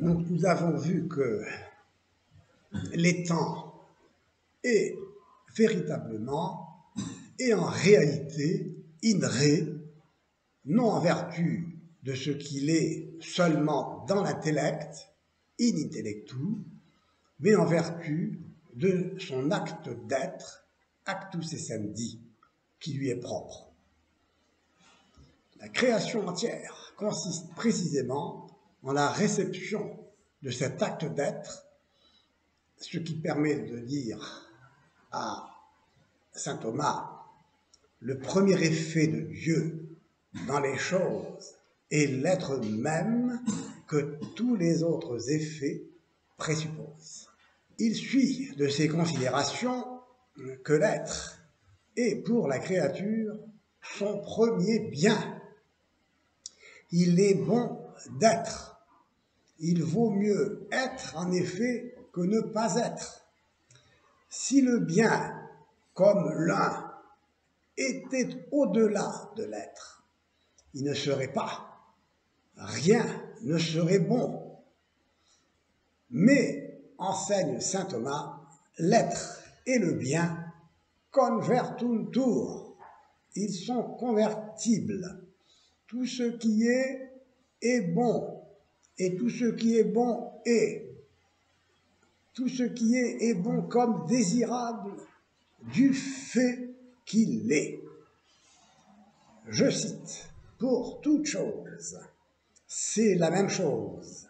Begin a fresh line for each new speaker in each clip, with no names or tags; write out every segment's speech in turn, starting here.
Donc, nous avons vu que l'étang est véritablement et en réalité in re, non en vertu de ce qu'il est seulement dans l'intellect, in intellectu, mais en vertu de son acte d'être, actus essendi, qui lui est propre. La création entière consiste précisément en la réception de cet acte d'être, ce qui permet de dire à saint Thomas, le premier effet de Dieu dans les choses est l'être même que tous les autres effets présupposent. Il suit de ces considérations que l'être est pour la créature son premier bien. Il est bon d'être. Il vaut mieux être en effet que ne pas être. Si le bien, comme l'un, était au-delà de l'être, il ne serait pas. Rien ne serait bon. Mais, enseigne saint Thomas, l'être et le bien convertuntur. Ils sont convertibles. Tout ce qui est bon. Et tout ce qui est bon est. Tout ce qui est bon comme désirable du fait qu'il est. Je cite, pour toute chose, c'est la même chose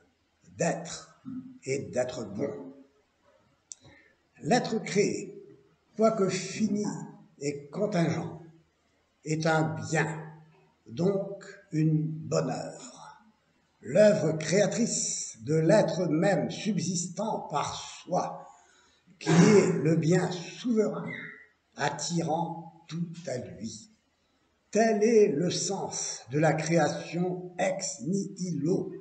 d'être et d'être bon. L'être créé, quoique fini et contingent, est un bien, donc une bonne œuvre. L'œuvre créatrice de l'être même subsistant par soi, qui est le bien souverain, attirant tout à lui. Tel est le sens de la création ex nihilo.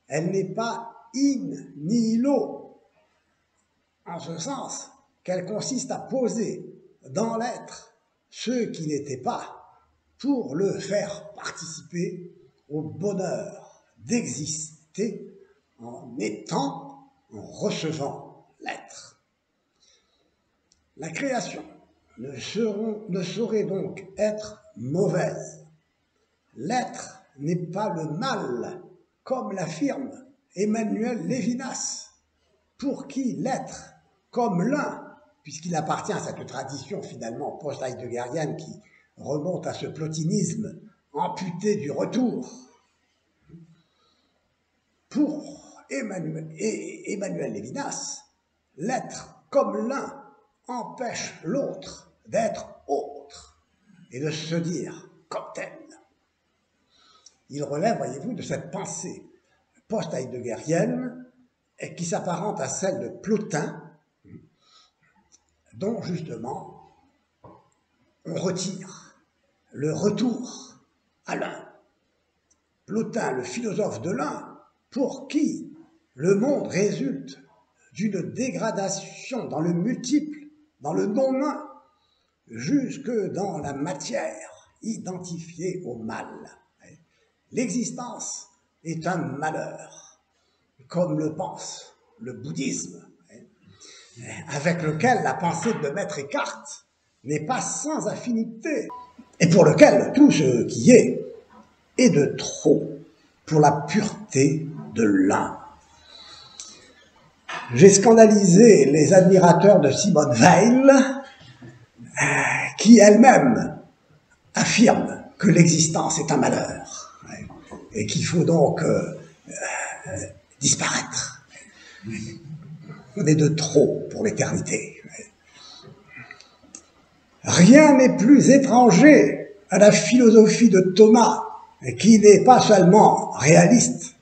Elle n'est pas in nihilo, en ce sens qu'elle consiste à poser dans l'être ce qui n'était pas pour le faire participer au bonheur d'exister en étant, en recevant l'être. La création ne saurait donc être mauvaise. L'être n'est pas le mal, comme l'affirme Emmanuel Lévinas, pour qui l'être, comme l'un, puisqu'il appartient à cette tradition finalement post-heideggerienne qui remonte à ce plotinisme amputé du retour, pour Emmanuel Lévinas, l'être comme l'un empêche l'autre d'être autre et de se dire comme tel. Il relève, voyez-vous, de cette pensée post-heideggerienne qui s'apparente à celle de Plotin, dont justement on retire le retour à l'un. Plotin, le philosophe de l'un, pour qui le monde résulte d'une dégradation dans le multiple, dans le non-un, jusque dans la matière identifiée au mal. L'existence est un malheur, comme le pense le bouddhisme, avec lequel la pensée de Maître Eckhart n'est pas sans affinité, et pour lequel tout ce qui est de trop pour la pureté de l'un. J'ai scandalisé les admirateurs de Simone Weil, qui elle-même affirme que l'existence est un malheur, et qu'il faut donc disparaître. On est de trop pour l'éternité. Rien n'est plus étranger à la philosophie de Thomas, qui n'est pas seulement réaliste,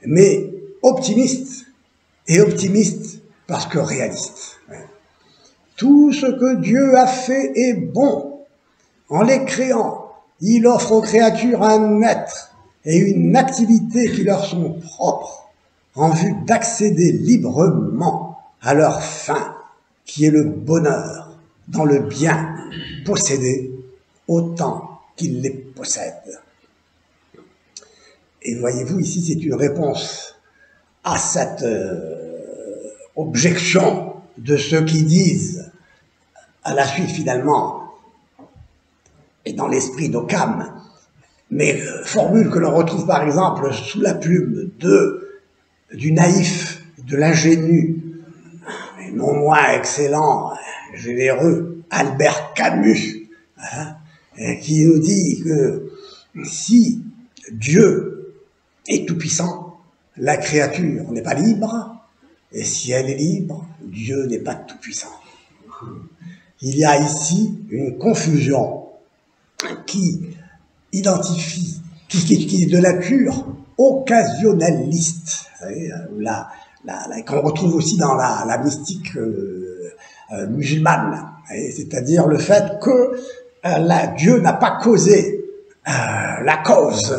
mais optimiste, et optimiste parce que réaliste. Tout ce que Dieu a fait est bon. En les créant, il offre aux créatures un être et une activité qui leur sont propres, en vue d'accéder librement à leur fin, qui est le bonheur dans le bien possédé autant qu'ils les possèdent. Et voyez-vous, ici, c'est une réponse à cette objection de ceux qui disent, à la suite finalement, et dans l'esprit d'Occam, mais formule que l'on retrouve par exemple sous la plume du naïf, de l'ingénu, et non moins excellent, généreux, Albert Camus, hein, qui nous dit que si Dieu est tout-puissant, la créature n'est pas libre, et si elle est libre, Dieu n'est pas tout-puissant. Il y a ici une confusion qui identifie, qui est de nature occasionnaliste, qu'on retrouve aussi dans la mystique musulmane, c'est-à-dire le fait que Dieu n'a pas causé la cause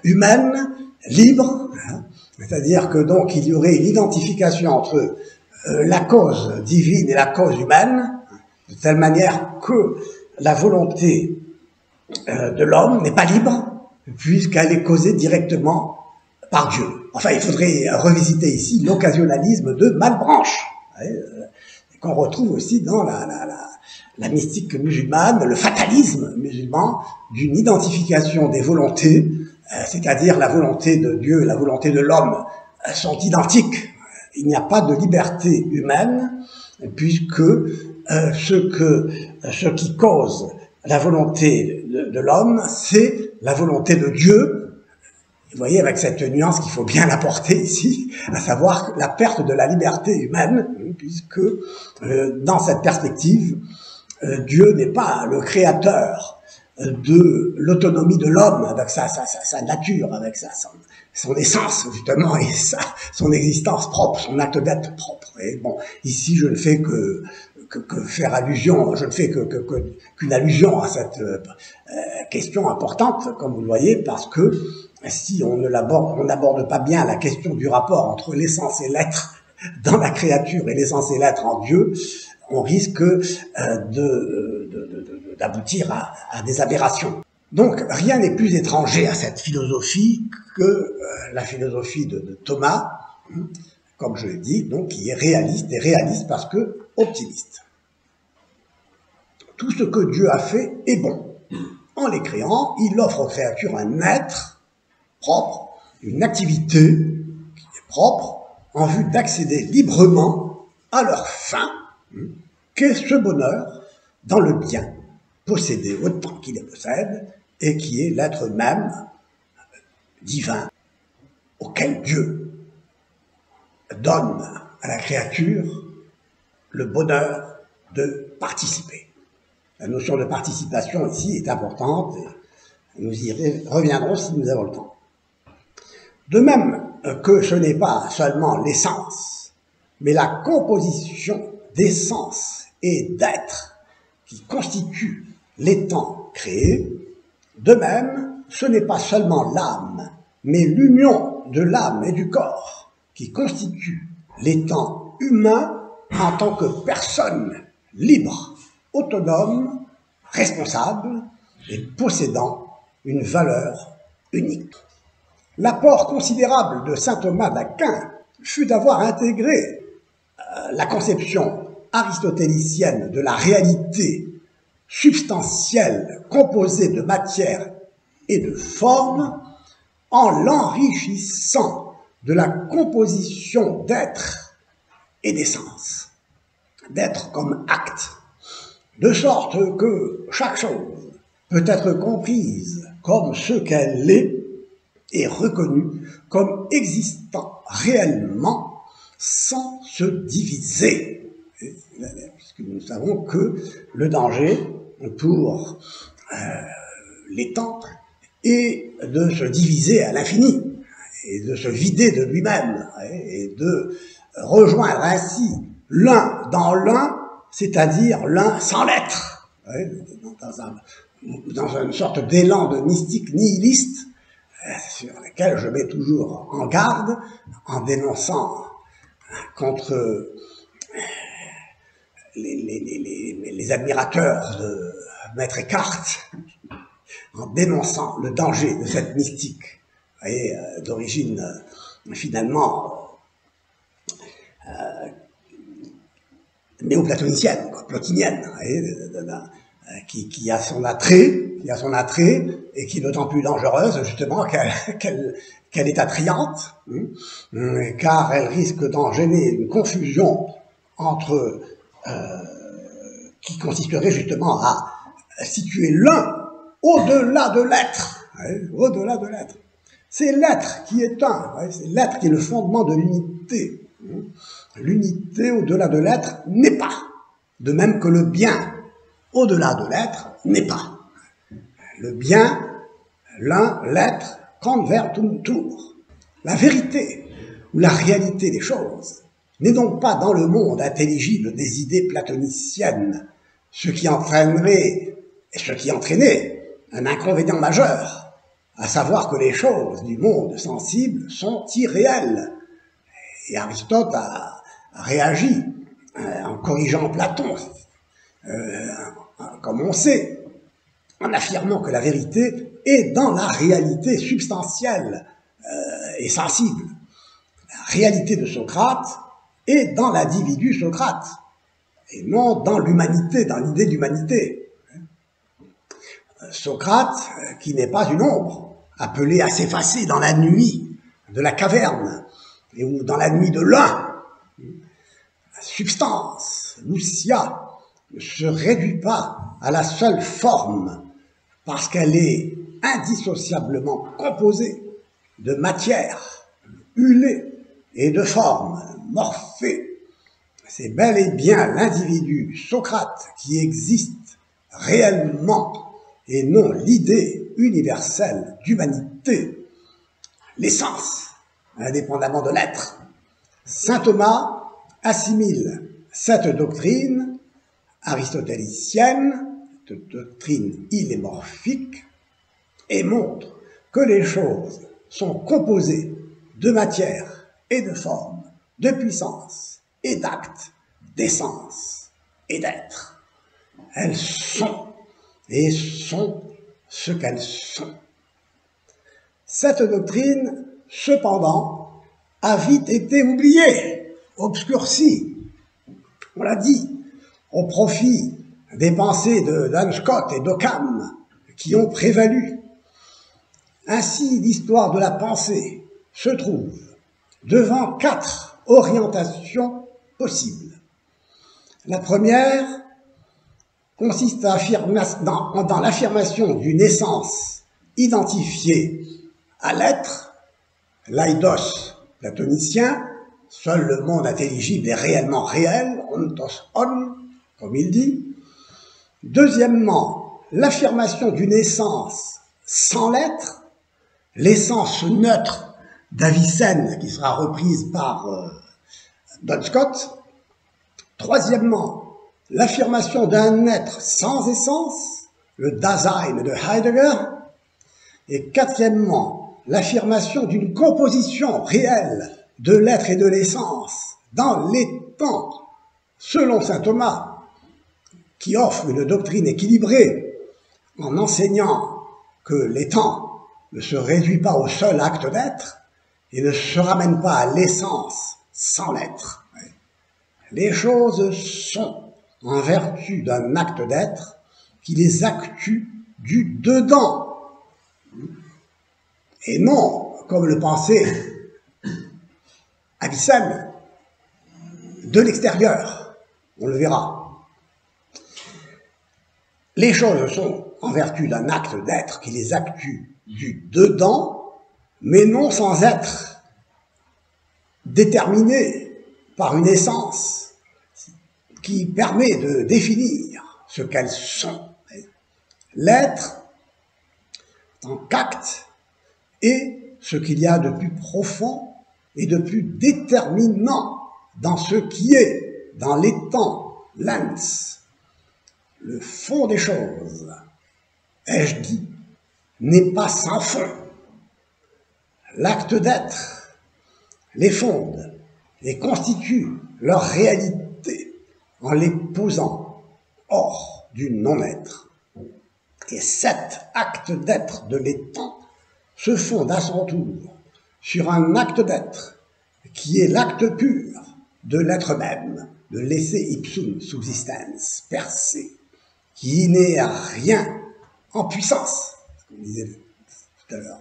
humaine libre, hein, c'est-à-dire que donc il y aurait une identification entre la cause divine et la cause humaine, de telle manière que la volonté de l'homme n'est pas libre, puisqu'elle est causée directement par Dieu. Enfin, il faudrait revisiter ici l'occasionnalisme de Malebranche, qu'on retrouve aussi dans la mystique musulmane, le fatalisme musulman, d'une identification des volontés, c'est-à-dire la volonté de Dieu et la volonté de l'homme sont identiques. Il n'y a pas de liberté humaine, puisque ce qui cause la volonté de l'homme, c'est la volonté de Dieu. Vous voyez, avec cette nuance qu'il faut bien apporter ici, à savoir la perte de la liberté humaine, puisque dans cette perspective, Dieu n'est pas le créateur de l'autonomie de l'homme, avec sa nature, avec son essence, justement, et son existence propre, son acte d'être propre. Et bon, ici, je ne fais que faire allusion, je ne fais qu'une allusion à cette question importante, comme vous le voyez, parce que si on n'aborde pas bien la question du rapport entre l'essence et l'être dans la créature et l'essence et l'être en Dieu, on risque d'aboutir à des aberrations. Donc, rien n'est plus étranger à cette philosophie que la philosophie de Thomas, comme je l'ai dit, donc qui est réaliste, et réaliste parce que optimiste. Tout ce que Dieu a fait est bon. En les créant, il offre aux créatures un être propre, une activité qui est propre, en vue d'accéder librement à leur fin, qu'est ce bonheur dans le bien possédé autant qu'il les possède, et qui est l'être même divin auquel Dieu donne à la créature le bonheur de participer. La notion de participation ici est importante et nous y reviendrons si nous avons le temps. De même que ce n'est pas seulement l'essence, mais la composition d'essence et d'être qui constitue l'étant créé, de même, ce n'est pas seulement l'âme, mais l'union de l'âme et du corps qui constitue l'étant humain en tant que personne libre, autonome, responsable et possédant une valeur unique. L'apport considérable de saint Thomas d'Aquin fut d'avoir intégré la conception aristotélicienne de la réalité substantielle composée de matière et de forme en l'enrichissant de la composition d'être et d'essence, d'être comme acte, de sorte que chaque chose peut être comprise comme ce qu'elle est et reconnue comme existant réellement sans se diviser. Puisque nous savons que le danger pour l'étant est de se diviser à l'infini et de se vider de lui-même et de rejoindre ainsi l'un dans l'un, c'est-à-dire l'un sans l'être, dans une sorte d'élan de mystique nihiliste sur lequel je mets toujours en garde en dénonçant contre les admirateurs de Maître Eckhart, en dénonçant le danger de cette mystique d'origine finalement néoplatonicienne, plotinienne, qui a son attrait, et qui est d'autant plus dangereuse justement qu'elle est attrayante, car elle risque d'en gêner une confusion entre qui consisterait justement à situer l'un au-delà de l'être, au-delà de l'être. C'est l'être qui est un, c'est l'être qui est le fondement de l'unité. L'unité au-delà de l'être n'est pas, de même que le bien au-delà de l'être n'est pas. Le bien, l'un, l'être, convertum tour. La vérité ou la réalité des choses n'est donc pas dans le monde intelligible des idées platoniciennes, ce qui entraînait un inconvénient majeur, à savoir que les choses du monde sensible sont irréelles. Et Aristote a réagi en corrigeant Platon, comme on sait, en affirmant que la vérité est dans la réalité substantielle et sensible. La réalité de Socrate est dans l'individu Socrate, et non dans l'humanité, dans l'idée d'humanité. Socrate, qui n'est pas une ombre, appelée à s'effacer dans la nuit de la caverne, ou dans la nuit de l'un, la substance, l'ousia, ne se réduit pas à la seule forme, parce qu'elle est indissociablement composée de matière, hulée, et de forme, morphée. C'est bel et bien l'individu Socrate qui existe réellement, et non l'idée universelle d'humanité, l'essence, indépendamment de l'être. Saint Thomas assimile cette doctrine aristotélicienne, cette doctrine illémorphique, et montre que les choses sont composées de matière et de forme, de puissance et d'acte, d'essence et d'être. Elles sont et sont ce qu'elles sont. Cette doctrine, cependant, a vite été oubliée, obscurcie, on l'a dit, au profit des pensées de Duns Scotus et d'Occam qui ont prévalu. Ainsi, l'histoire de la pensée se trouve devant 4 orientations possibles. La première consiste dans l'affirmation d'une essence identifiée à l'être, l'aidos platonicien, seul le monde intelligible est réellement réel, ontos on, comme il dit. Deuxièmement, l'affirmation d'une essence sans l'être, l'essence neutre d'Avicenne, qui sera reprise par Duns Scotus. Troisièmement, l'affirmation d'un être sans essence, le Dasein de Heidegger. Et quatrièmement, l'affirmation d'une composition réelle de l'être et de l'essence dans les temps, selon saint Thomas, qui offre une doctrine équilibrée en enseignant que les temps ne se réduit pas au seul acte d'être et ne se ramène pas à l'essence sans l'être. Les choses sont en vertu d'un acte d'être qui les actue du dedans, et non, comme le pensait Avicenne, de l'extérieur. On le verra. Les choses sont en vertu d'un acte d'être qui les actue du dedans, mais non sans être déterminées par une essence qui permet de définir ce qu'elles sont. L'être, en tant qu'acte, est ce qu'il y a de plus profond et de plus déterminant dans ce qui est, dans l'étant, l'ens. Le fond des choses, ai-je dit, n'est pas sans fond. L'acte d'être les fonde et constitue leur réalité en les posant hors du non-être. Et cet acte d'être de l'étant se fonde à son tour sur un acte d'être, qui est l'acte pur de l'être même, de l'esse ipsum subsistens per se, qui n'est rien en puissance, comme on disait tout à l'heure.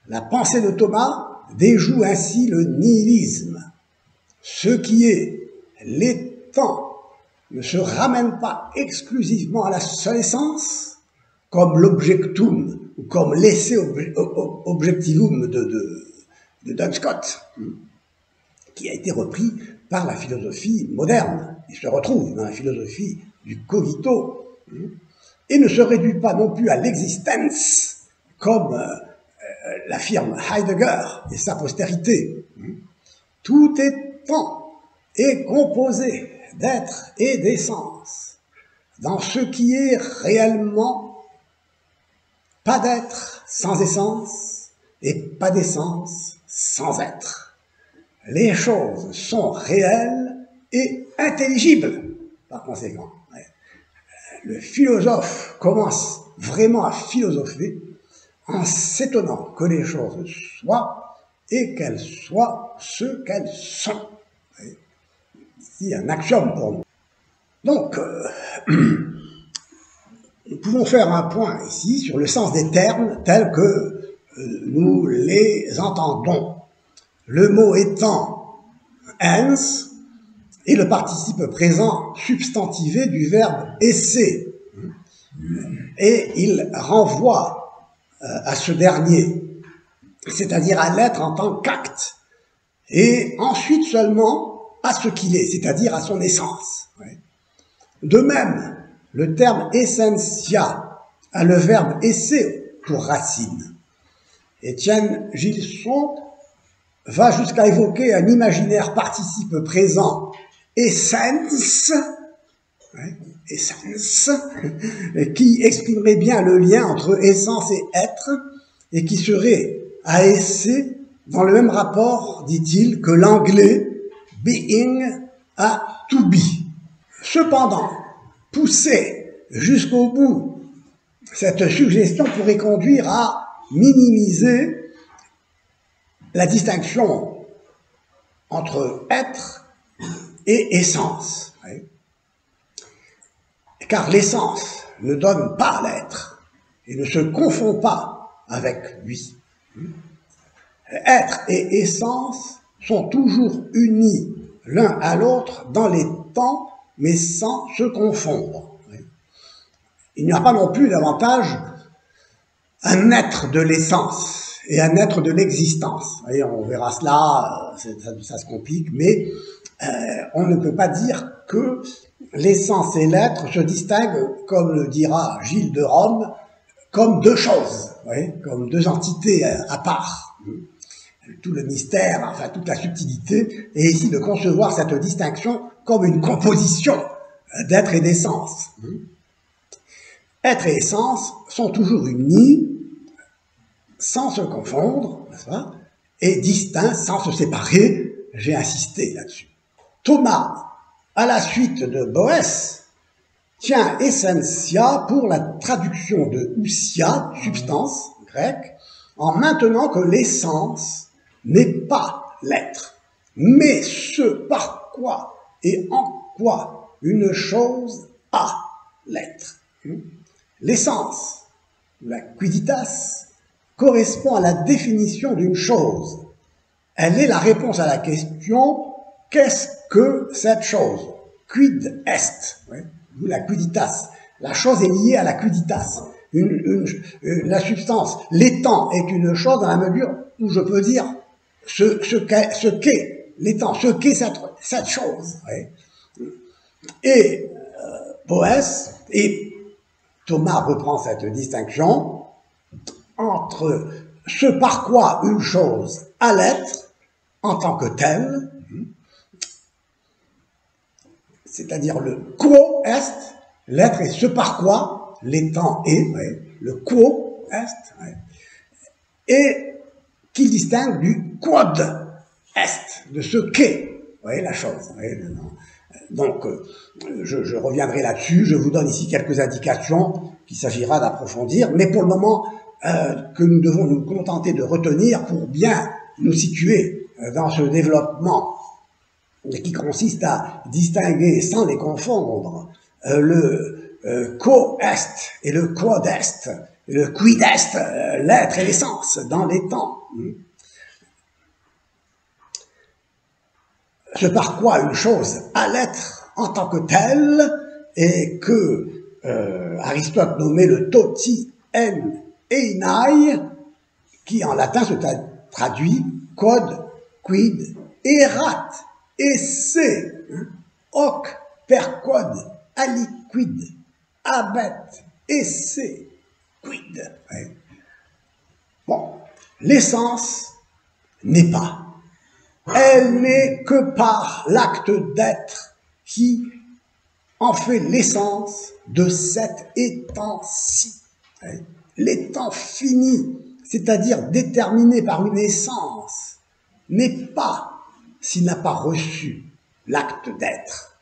La pensée de Thomas déjoue ainsi le nihilisme. Ce qui est l'étant ne se ramène pas exclusivement à la seule essence, comme l'objectum ou comme l'esse objectivum de Duns Scott, qui a été repris par la philosophie moderne, et se retrouve dans la philosophie du cogito, et ne se réduit pas non plus à l'existence, comme l'affirme Heidegger et sa postérité. Tout étant est composé d'être et d'essence, dans ce qui est réellement pas d'être sans essence et pas d'essence sans être. Les choses sont réelles et intelligibles, par conséquent. Le philosophe commence vraiment à philosopher en s'étonnant que les choses soient et qu'elles soient ce qu'elles sont. C'est un axiome pour nous. Donc, nous pouvons faire un point ici sur le sens des termes tels que nous les entendons. Le mot étant ens et le participe présent substantivé du verbe esse. Et il renvoie à ce dernier, c'est-à-dire à l'être en tant qu'acte, et ensuite seulement à ce qu'il est, c'est-à-dire à son essence. De même, le terme essentia a le verbe esse pour racine. Étienne Gilson va jusqu'à évoquer un imaginaire participe présent essence, essence, qui exprimerait bien le lien entre essence et être, et qui serait à esse dans le même rapport, dit-il, que l'anglais being à to be. Cependant, pousser jusqu'au bout cette suggestion pourrait conduire à minimiser la distinction entre être et essence. Car l'essence ne donne pas l'être et ne se confond pas avec lui. Être et essence sont toujours unis l'un à l'autre dans les temps, mais sans se confondre. Il n'y a pas non plus davantage un être de l'essence et un être de l'existence. On verra cela, ça se complique, mais on ne peut pas dire que l'essence et l'être se distinguent, comme le dira Gilles de Rome, comme deux choses, comme deux entités à part. Tout le mystère, enfin toute la subtilité, est ici de concevoir cette distinction comme une composition d'être et d'essence. Être et essence sont toujours unis, sans se confondre, n'est-ce pas, et distincts sans se séparer. J'ai insisté là-dessus. Thomas, à la suite de Boès, tient essentia pour la traduction de ousia, substance grecque, en maintenant que l'essence n'est pas l'être, mais ce par quoi et en quoi une chose a l'être. L'essence, la quiditas, correspond à la définition d'une chose. Elle est la réponse à la question « qu'est-ce que cette chose ?» Quid est, la quiditas. La chose est liée à la quiditas. La substance, l'étant est une chose dans la mesure où je peux dire ce qu'est l'étant, ce qu'est cette chose. Et Boès, et Thomas reprend cette distinction entre ce par quoi une chose a l'être en tant que telle, c'est-à-dire le quo est, l'être est ce par quoi l'étant est, le quo est, et qu'il distingue du quod est, de ce qu'est, la chose. Donc, je reviendrai là-dessus, je vous donne ici quelques indications qu'il s'agira d'approfondir, mais pour le moment, que nous devons nous contenter de retenir pour bien nous situer dans ce développement qui consiste à distinguer, sans les confondre, le co-est et le quod-est, le quid-est, l'être et l'essence dans les temps. Ce par quoi une chose a l'être en tant que telle, et que Aristote nommait le toti en einai, qui en latin se traduit quod, quid, erat, esse, hoc, per quod, aliquid, abet, esse, quid. Bon, l'essence n'est pas. Elle n'est que par l'acte d'être qui en fait l'essence de cet étant-ci. L'étant fini, c'est-à-dire déterminé par une essence, n'est pas s'il n'a pas reçu l'acte d'être.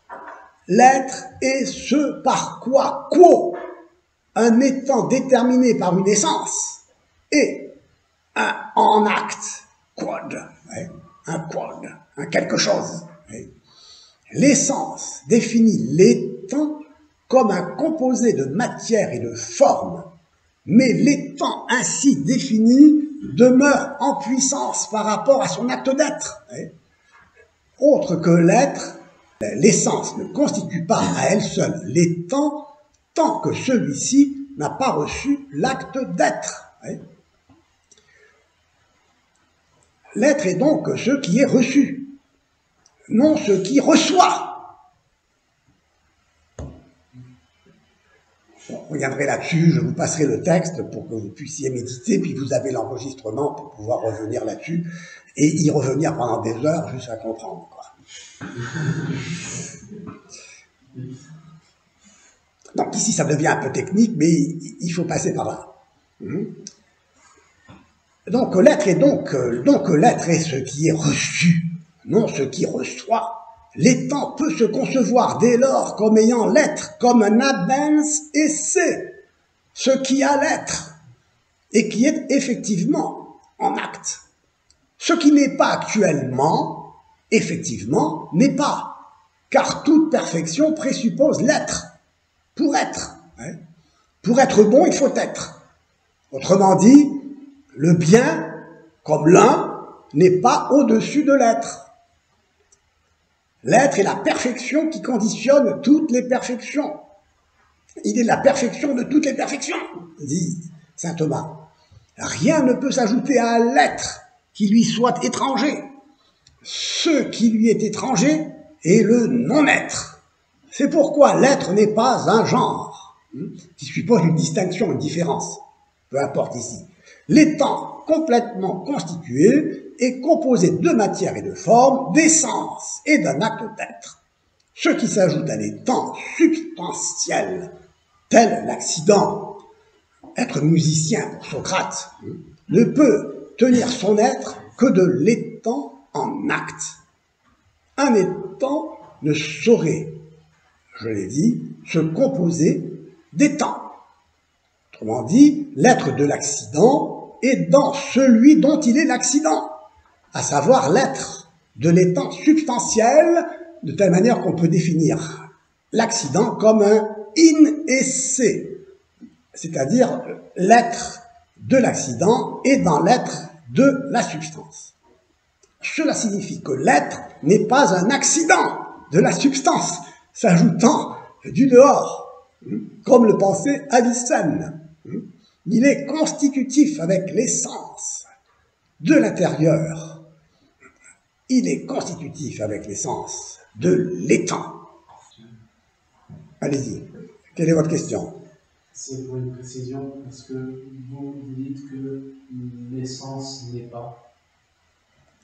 L'être est ce par quoi, un étant déterminé par une essence, et en acte, quod, un quod, un quelque chose. L'essence définit l'étant comme un composé de matière et de forme, mais l'étant ainsi défini demeure en puissance par rapport à son acte d'être. Autre que l'être, l'essence ne constitue pas à elle seule l'étant tant que celui-ci n'a pas reçu l'acte d'être. L'être est donc ce qui est reçu, non ce qui reçoit. Bon, je reviendrai là-dessus, je vous passerai le texte pour que vous puissiez méditer, puis vous avez l'enregistrement pour pouvoir revenir là-dessus et y revenir pendant des heures juste à comprendre, quoi. Donc ici, ça devient un peu technique, mais il faut passer par là. Donc l'être est l'être est ce qui est reçu, non ce qui reçoit. L'étant peut se concevoir dès lors comme ayant l'être, comme un abens esse, ce qui a l'être, et qui est effectivement en acte. Ce qui n'est pas actuellement, effectivement, n'est pas, car toute perfection présuppose l'être, pour être. Pour être bon, il faut être. Autrement dit, le bien, comme l'un, n'est pas au-dessus de l'être. L'être est la perfection qui conditionne toutes les perfections. Il est la perfection de toutes les perfections, dit saint Thomas. Rien ne peut s'ajouter à l'être qui lui soit étranger. Ce qui lui est étranger est le non-être. C'est pourquoi l'être n'est pas un genre, qui suppose une distinction, une différence. Peu importe ici. L'étant complètement constitué est composé de matière et de forme, d'essence et d'un acte d'être. Ce qui s'ajoute à l'étant substantiel, tel l'accident, être musicien pour Socrate, ne peut tenir son être que de l'étant en acte. Un étant ne saurait, je l'ai dit, se composer d'étant. Autrement dit, l'être de l'accident est dans celui dont il est l'accident, à savoir l'être de l'étant substantiel, de telle manière qu'on peut définir l'accident comme un in esse, c'est-à-dire l'être de l'accident est dans l'être de la substance. Cela signifie que l'être n'est pas un accident de la substance, s'ajoutant du dehors, comme le pensait Avicenne. Il est constitutif avec l'essence de l'intérieur. Il est constitutif avec l'essence de l'étant. Allez-y. Quelle est votre question?
C'est pour une précision, parce que vous dites que l'essence n'est pas.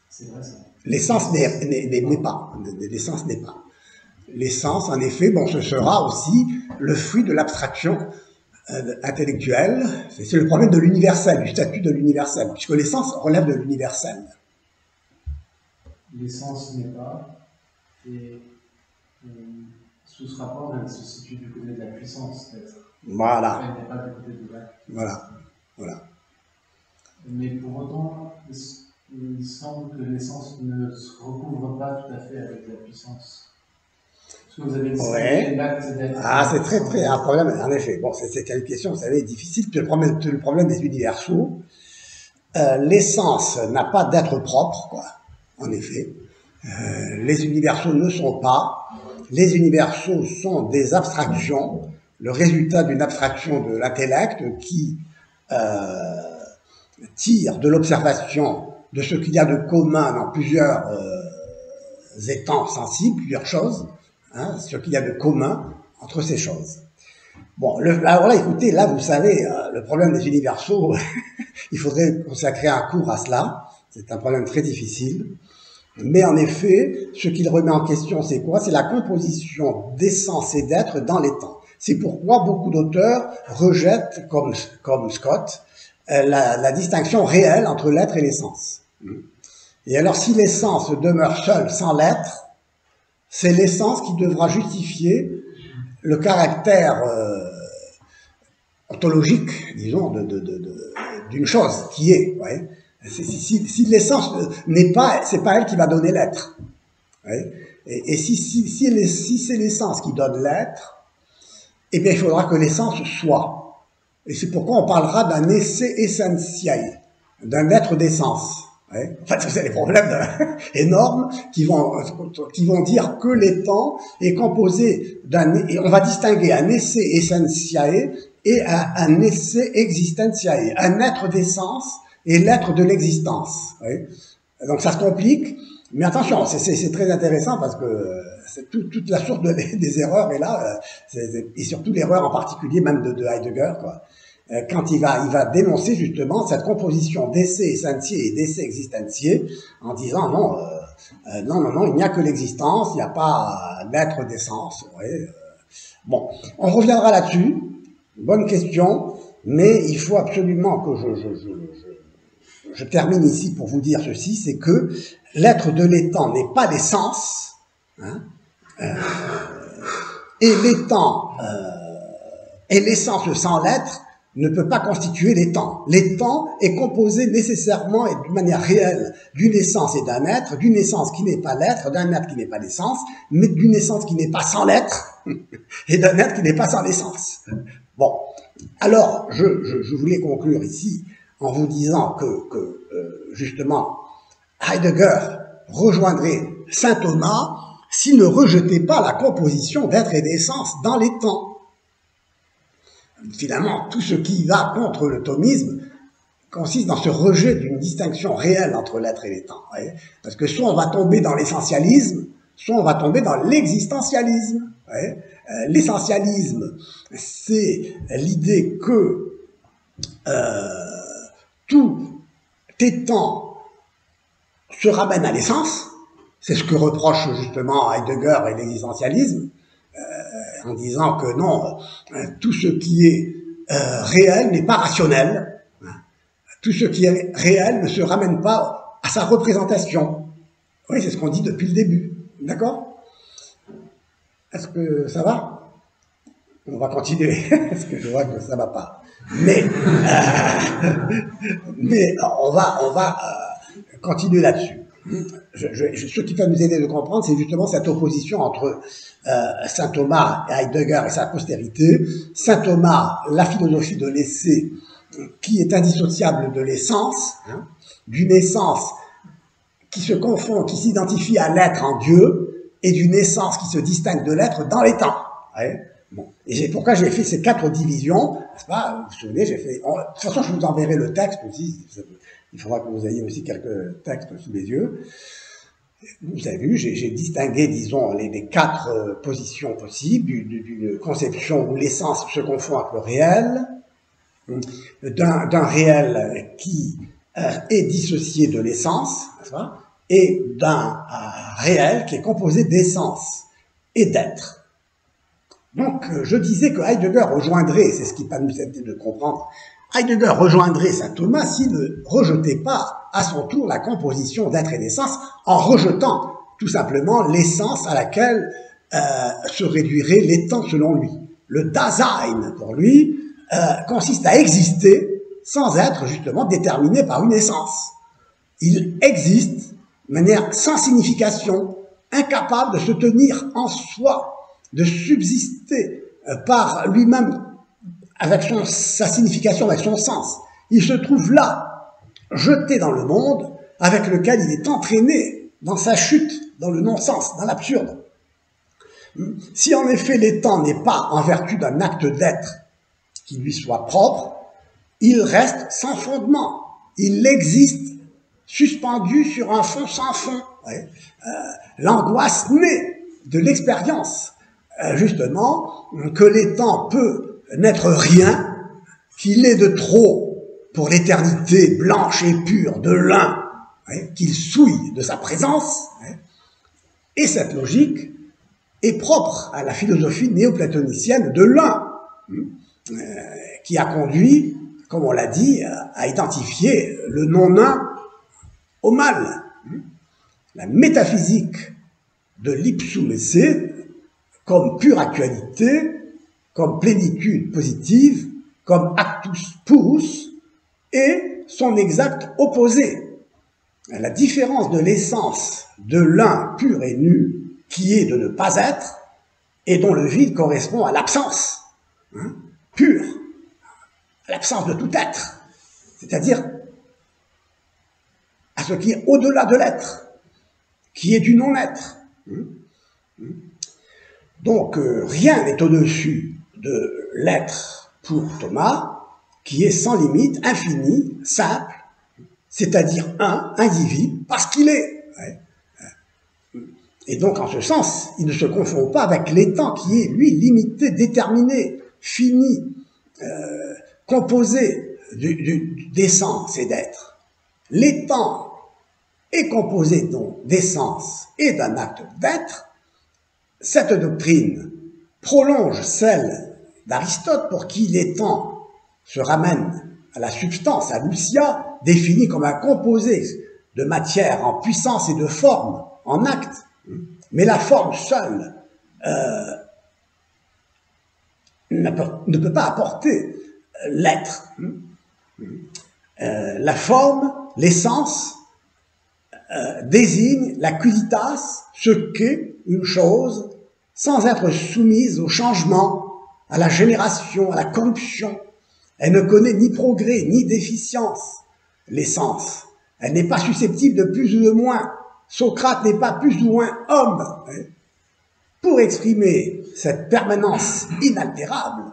C'est vrai ça?
L'essence n'est pas. L'essence n'est pas. L'essence, en effet, bon, ce sera aussi le fruit de l'abstraction intellectuelle. C'est le problème de l'universel, du statut de l'universel, puisque l'essence relève de l'universel.
L'essence n'est pas, et sous ce rapport, elle se situe du côté de la puissance, peut-être.
Voilà.
Elle n'est pas du côté de l'acte.
Voilà.
il semble que l'essence ne se recouvre pas tout à fait avec la puissance. Est-ce que vous avez
Ouais.
l'acte d'être?
Ah, c'est très un problème, en effet. Bon, c'est une question, vous savez, difficile. Le problème des universaux, l'essence n'a pas d'être propre, quoi. En effet. Les universaux ne sont pas. Les universaux sont des abstractions, le résultat d'une abstraction de l'intellect qui tire de l'observation de ce qu'il y a de commun dans plusieurs étangs sensibles, plusieurs choses, hein, ce qu'il y a de commun entre ces choses. Bon, alors là, écoutez, là, vous savez, le problème des universaux, il faudrait consacrer un cours à cela. C'est un problème très difficile. Mais en effet, ce qu'il remet en question, c'est quoi? C'est la composition d'essence et d'être dans les temps. C'est pourquoi beaucoup d'auteurs rejettent, comme Scott, la distinction réelle entre l'être et l'essence. Et alors, si l'essence demeure seule sans l'être, c'est l'essence qui devra justifier le caractère ontologique, disons, d'une chose qui est. Ouais. Si l'essence n'est pas, c'est pas elle qui va donner l'être. Ouais. Et si c'est l'essence qui donne l'être, eh bien, il faudra que l'essence soit. Et c'est pourquoi on parlera d'un essai essentiel, d'un être d'essence. Ouais. En fait, c'est des problèmes énormes qui vont dire que l'étant est composé et on va distinguer un essai essentiel et un essai existentiel, un être d'essence et l'être de l'existence. Oui. Donc ça se complique, mais attention, c'est très intéressant parce que toute la source des erreurs est là, et surtout l'erreur en particulier même de Heidegger, quoi. Quand il va dénoncer justement cette composition d'essai essentiel et d'essai existentiel en disant non, il n'y a que l'existence, il n'y a pas l'être d'essence. Ouais. Bon, on reviendra là-dessus. Bonne question, mais il faut absolument que je termine ici pour vous dire ceci, c'est que l'être de l'étant n'est pas l'essence, hein, et l'étant et l'essence sans l'être ne peut pas constituer l'étant. L'étant est composé nécessairement et d'une manière réelle d'une essence et d'un être, d'une essence qui n'est pas l'être, d'un être qui n'est pas l'essence, mais d'une essence qui n'est pas sans l'être et d'un être qui n'est pas sans l'essence. Bon, alors je voulais conclure ici en vous disant que justement, Heidegger rejoindrait saint Thomas s'il ne rejetait pas la composition d'être et d'essence dans les temps. Finalement, tout ce qui va contre le thomisme consiste dans ce rejet d'une distinction réelle entre l'être et les temps. Ouais. Parce que soit on va tomber dans l'essentialisme, soit on va tomber dans l'existentialisme. Ouais. L'essentialisme, c'est l'idée que tout étant se ramène à l'essence. C'est ce que reproche justement Heidegger et l'existentialisme, en disant que non, tout ce qui est réel n'est pas rationnel. Tout ce qui est réel ne se ramène pas à sa représentation. Oui, c'est ce qu'on dit depuis le début. D'accord? Est-ce que ça va? On va continuer, parce que je vois que ça va pas. Mais on va continuer là-dessus. Ce qui va nous aider de comprendre, c'est justement cette opposition entre saint Thomas et Heidegger et sa postérité. Saint Thomas, la philosophie de l'essai, qui est indissociable de l'essence, hein, d'une essence qui se confond, qui s'identifie à l'être en Dieu, et d'une essence qui se distingue de l'être dans les temps. Ouais. Bon. Et c'est pourquoi j'ai fait ces 4 divisions, n'est-ce pas? Vous vous souvenez, j'ai fait. De toute façon, je vous enverrai le texte aussi. Il faudra que vous ayez aussi quelques textes sous les yeux. Vous avez vu, j'ai distingué, disons, les 4 positions possibles d'une conception où l'essence se confond avec le réel, d'un réel qui est dissocié de l'essence, n'est-ce pas? Et d'un réel qui est composé d'essence et d'être. Donc, je disais que Heidegger rejoindrait, c'est ce qui va nous aider de comprendre, Heidegger rejoindrait saint Thomas s'il ne rejetait pas à son tour la composition d'être et d'essence, en rejetant tout simplement l'essence à laquelle se réduirait l'étant selon lui. Le Dasein, pour lui, consiste à exister sans être justement déterminé par une essence. Il existe de manière sans signification, incapable de se tenir en soi, de subsister par lui-même avec sa signification, avec son sens. Il se trouve là, jeté dans le monde, avec lequel il est entraîné dans sa chute, dans le non-sens, dans l'absurde. Si en effet l'étant n'est pas en vertu d'un acte d'être qui lui soit propre, il reste sans fondement. Il existe suspendu sur un fond sans fond. Ouais. L'angoisse née de l'expérience, justement, que l'étant peut n'être rien, qu'il est de trop pour l'éternité blanche et pure de l'un, ouais, qu'il souille de sa présence. Ouais. Et cette logique est propre à la philosophie néoplatonicienne de l'un, qui a conduit, comme on l'a dit, à identifier le non-un au mal. La métaphysique de l'ipsum esse comme pure actualité, comme plénitude positive, comme actus purus, est son exact opposé. La différence de l'essence de l'un pur et nu, qui est de ne pas être, et dont le vide correspond à l'absence, pure, à l'absence de tout être, c'est-à-dire à ce qui est au-delà de l'être, qui est du non-être. Donc, rien n'est au-dessus de l'être pour Thomas, qui est sans limite, infini, simple, c'est-à-dire un, individu, parce qu'il est. Et donc, en ce sens, il ne se confond pas avec l'étant qui est, lui, limité, déterminé, fini, composé d'essence et d'être. L'étant est composé donc d'essence et d'un acte d'être. Cette doctrine prolonge celle d'Aristote pour qui l'étant se ramène à la substance, à l'ousia, définie comme un composé de matière en puissance et de forme, en acte. Mais la forme seule ne peut pas apporter l'être. La forme, l'essence, désigne la quisitas, ce qu'est une chose, sans être soumise au changement, à la génération, à la corruption. Elle ne connaît ni progrès, ni déficience, l'essence. Elle n'est pas susceptible de plus ou de moins. Socrate n'est pas plus ou moins homme. Pour exprimer cette permanence inaltérable,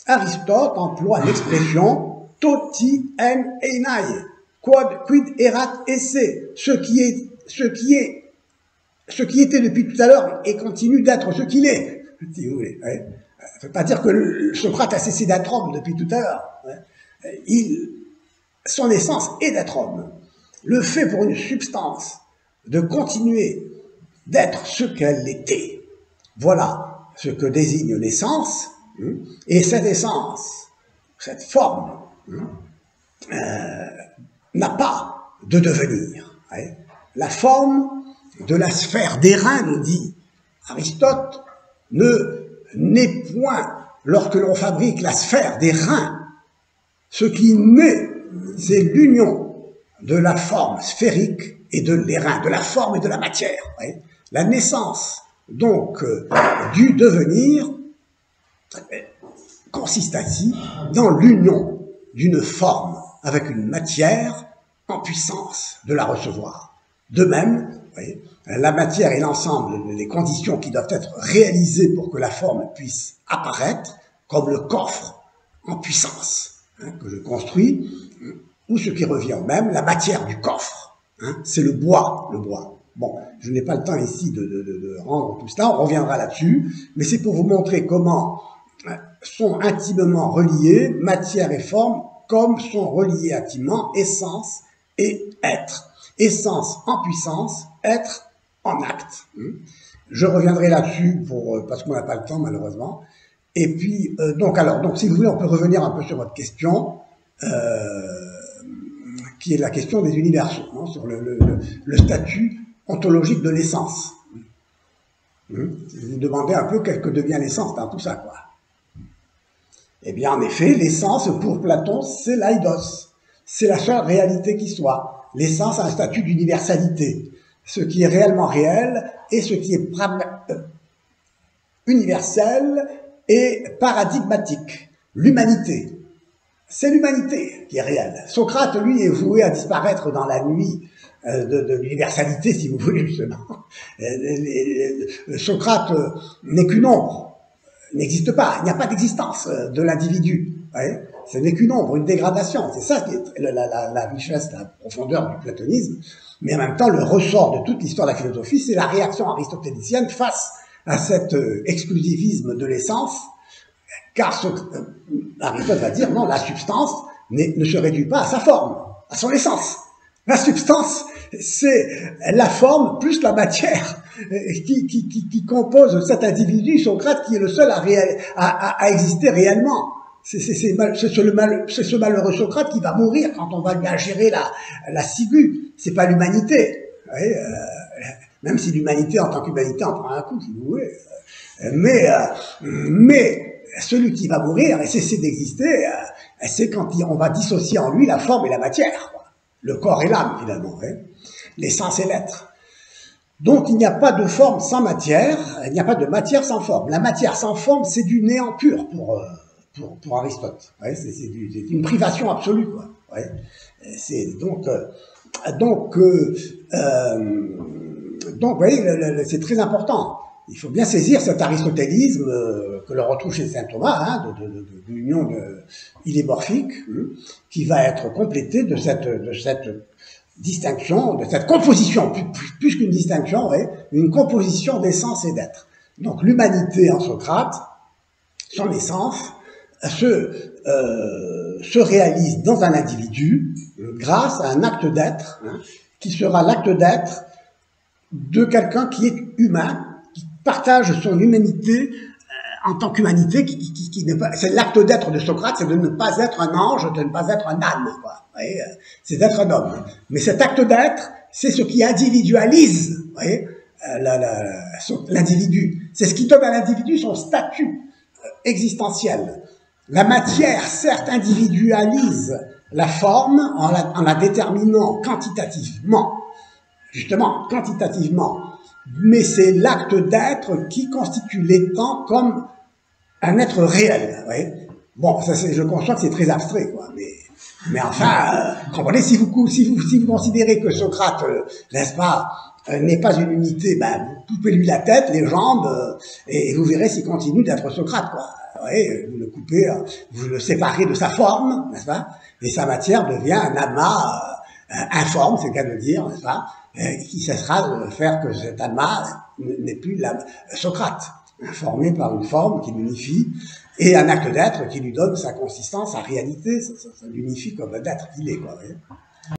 Aristote emploie l'expression toti en einai, quid erat esse, ce qui était depuis tout à l'heure et continue d'être ce qu'il est, si vous voulez. Ça ne veut pas dire que Socrate a cessé d'être homme depuis tout à l'heure. Son essence est d'être homme. Le fait pour une substance de continuer d'être ce qu'elle était. Voilà ce que désigne l'essence, et cette essence, cette forme, n'a pas de devenir. La forme de la sphère d'airain, nous dit Aristote, n'est point, lorsque l'on fabrique la sphère d'airain, ce qui naît, c'est l'union de la forme sphérique et de l'airain, de la forme et de la matière. La naissance, donc, du devenir consiste ainsi dans l'union d'une forme avec une matière en puissance de la recevoir. De même, la matière est l'ensemble des conditions qui doivent être réalisées pour que la forme puisse apparaître, comme le coffre en puissance que je construis, ou ce qui revient au même, la matière du coffre. C'est le bois. Bon, je n'ai pas le temps ici de rendre tout cela, on reviendra là-dessus, mais c'est pour vous montrer comment sont intimement reliés matière et forme, comme sont reliés intimement essence et être. Essence en puissance, être en acte. Je reviendrai là-dessus parce qu'on n'a pas le temps malheureusement. Et puis, donc si vous voulez, on peut revenir un peu sur votre question, qui est la question des universaux, sur le statut ontologique de l'essence. Vous demandez un peu qu'est-ce que devient l'essence dans tout ça, quoi. Eh bien, en effet, l'essence, pour Platon, c'est l'aidos. c'est la seule réalité qui soit. L'essence a un statut d'universalité. Ce qui est réellement réel et ce qui est universel et paradigmatique. L'humanité. C'est l'humanité qui est réelle. Socrate, lui, est voué à disparaître dans la nuit de l'universalité, si vous voulez, justement. Socrate n'est qu'une ombre, n'existe pas, il n'y a pas d'existence de l'individu. Ouais. Ce n'est qu'une ombre, une dégradation. C'est ça qui est la richesse, la profondeur du platonisme. Mais en même temps, le ressort de toute l'histoire de la philosophie, c'est la réaction aristotélicienne face à cet exclusivisme de l'essence, car Aristote va dire, non, la substance ne se réduit pas à sa forme, à son essence. La substance, c'est la forme plus la matière qui compose cet individu, Socrate, qui est le seul à exister réellement. C'est ce malheureux Socrate qui va mourir quand on va lui ingérer la ciguë. C'est pas l'humanité. Même si l'humanité, en tant qu'humanité, en prend un coup, si vous voulez. Mais celui qui va mourir et cesser d'exister, c'est quand on va dissocier en lui la forme et la matière. Le corps et l'âme, finalement. L'essence et l'être. Donc, il n'y a pas de forme sans matière, il n'y a pas de matière sans forme. La matière sans forme, c'est du néant pur pour Aristote. C'est une privation absolue, quoi. C'est donc, vous voyez, c'est très important. Il faut bien saisir cet aristotélisme que l'on retrouve chez saint Thomas, de l'union illémorphique, qui va être complétée de cette distinction, de cette composition, plus qu'une distinction, une composition d'essence et d'être. Donc l'humanité en Socrate, son essence, se réalise dans un individu grâce à un acte d'être, qui sera l'acte d'être de quelqu'un qui est humain, qui partage son humanité en tant qu'humanité, c'est l'acte d'être de Socrate, c'est de ne pas être un ange, de ne pas être un âne, quoi. C'est d'être un homme. Mais cet acte d'être, c'est ce qui individualise, l'individu. C'est ce qui donne à l'individu son statut existentiel. La matière, certes, individualise la forme en la déterminant quantitativement, justement, quantitativement. Mais c'est l'acte d'être qui constitue l'étant comme un être réel. Bon, ça, je conçois que c'est très abstrait, quoi. Mais enfin, comprenez, si vous considérez que Socrate, n'est-ce pas, n'est pas une unité, vous coupez-lui la tête, les jambes, et vous verrez s'il continue d'être Socrate, quoi. Vous le coupez, vous le séparez de sa forme, n'est-ce pas, et sa matière devient un amas informe, c'est le cas de le dire, n'est-ce pas, qui cessera de faire que cet amas n'est plus Socrate, informé par une forme qui l'unifie, et un acte d'être qui lui donne sa consistance, sa réalité, ça l'unifie comme d'être qu'il est, quoi.